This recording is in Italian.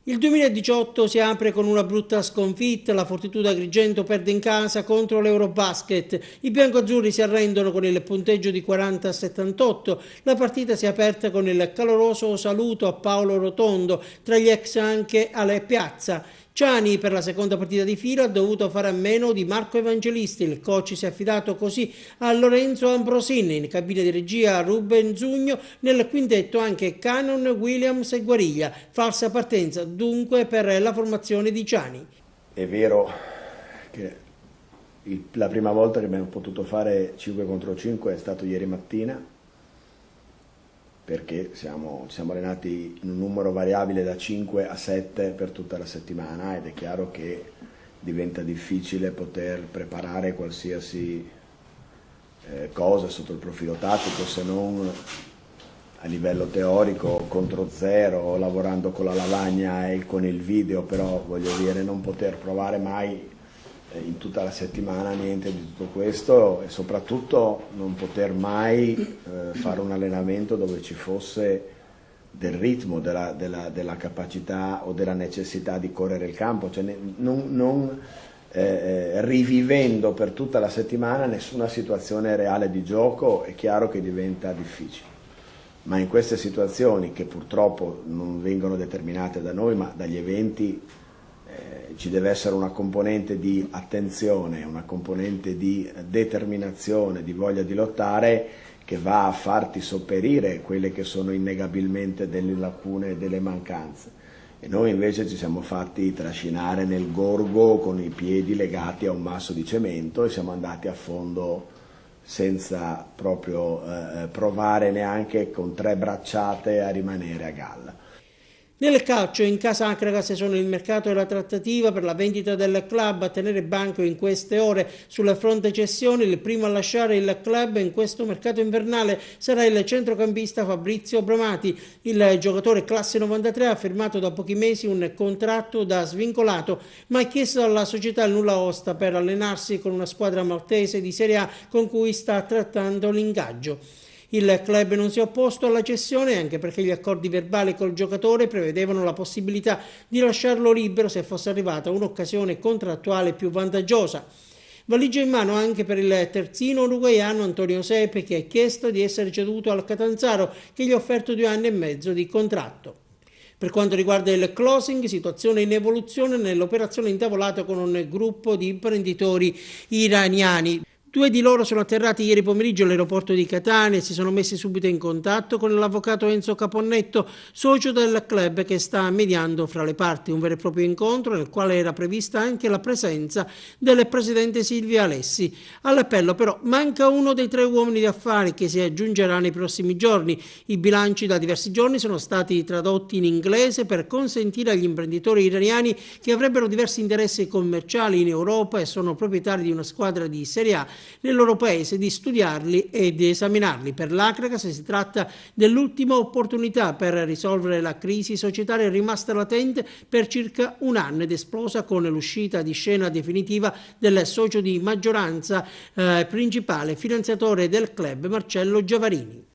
Il 2018 si apre con una brutta sconfitta, la Fortitudo Agrigento perde in casa contro l'Eurobasket, i biancoazzurri si arrendono con il punteggio di 40-78, la partita si è aperta con il caloroso saluto a Paolo Rotondo, tra gli ex anche Ale Piazza. Ciani per la seconda partita di fila ha dovuto fare a meno di Marco Evangelisti, il coach si è affidato così a Lorenzo Ambrosini, in cabina di regia a Ruben Zugno, nel quintetto anche Cannon, Williams e Guariglia, falsa partenza dunque per la formazione di Ciani. È vero che la prima volta che abbiamo potuto fare 5 contro 5 è stato ieri mattina, perché ci siamo allenati in un numero variabile da 5 a 7 per tutta la settimana ed è chiaro che diventa difficile poter preparare qualsiasi cosa sotto il profilo tattico, se non a livello teorico contro zero, lavorando con la lavagna e con il video, però voglio dire non poter provare mai in tutta la settimana niente di tutto questo e soprattutto non poter mai fare un allenamento dove ci fosse del ritmo, della capacità o della necessità di correre il campo, cioè non rivivendo per tutta la settimana nessuna situazione reale di gioco, è chiaro che diventa difficile. Ma in queste situazioni, che purtroppo non vengono determinate da noi ma dagli eventi, ci deve essere una componente di attenzione, una componente di determinazione, di voglia di lottare che va a farti sopperire quelle che sono innegabilmente delle lacune e delle mancanze. E noi invece ci siamo fatti trascinare nel gorgo con i piedi legati a un masso di cemento e siamo andati a fondo senza proprio provare neanche con 3 bracciate a rimanere a galla. Nel calcio in casa Acragas sono il mercato e la trattativa per la vendita del club. A tenere banco in queste ore sul fronte cessioni, il primo a lasciare il club in questo mercato invernale sarà il centrocampista Fabrizio Bramati. Il giocatore classe 93 ha firmato da pochi mesi un contratto da svincolato, ma ha chiesto alla società il nulla osta per allenarsi con una squadra maltese di Serie A con cui sta trattando l'ingaggio. Il club non si è opposto alla cessione anche perché gli accordi verbali col giocatore prevedevano la possibilità di lasciarlo libero se fosse arrivata un'occasione contrattuale più vantaggiosa. Valigia in mano anche per il terzino uruguaiano Antonio Sepe, che ha chiesto di essere ceduto al Catanzaro, che gli ha offerto 2 anni e mezzo di contratto. Per quanto riguarda il closing, situazione in evoluzione nell'operazione intavolata con un gruppo di imprenditori iraniani. 2 di loro sono atterrati ieri pomeriggio all'aeroporto di Catania e si sono messi subito in contatto con l'avvocato Enzo Caponnetto, socio del club che sta mediando fra le parti, un vero e proprio incontro nel quale era prevista anche la presenza del presidente Silvio Alessi. All'appello però manca uno dei 3 uomini di affari che si aggiungerà nei prossimi giorni. I bilanci da diversi giorni sono stati tradotti in inglese per consentire agli imprenditori iraniani che avrebbero diversi interessi commerciali in Europa e sono proprietari di una squadra di Serie A nel loro paese di studiarli e di esaminarli. Per l'Acragas si tratta dell'ultima opportunità per risolvere la crisi societaria rimasta latente per circa un anno ed esplosa con l'uscita di scena definitiva del socio di maggioranza principale finanziatore del club Marcello Giavarini.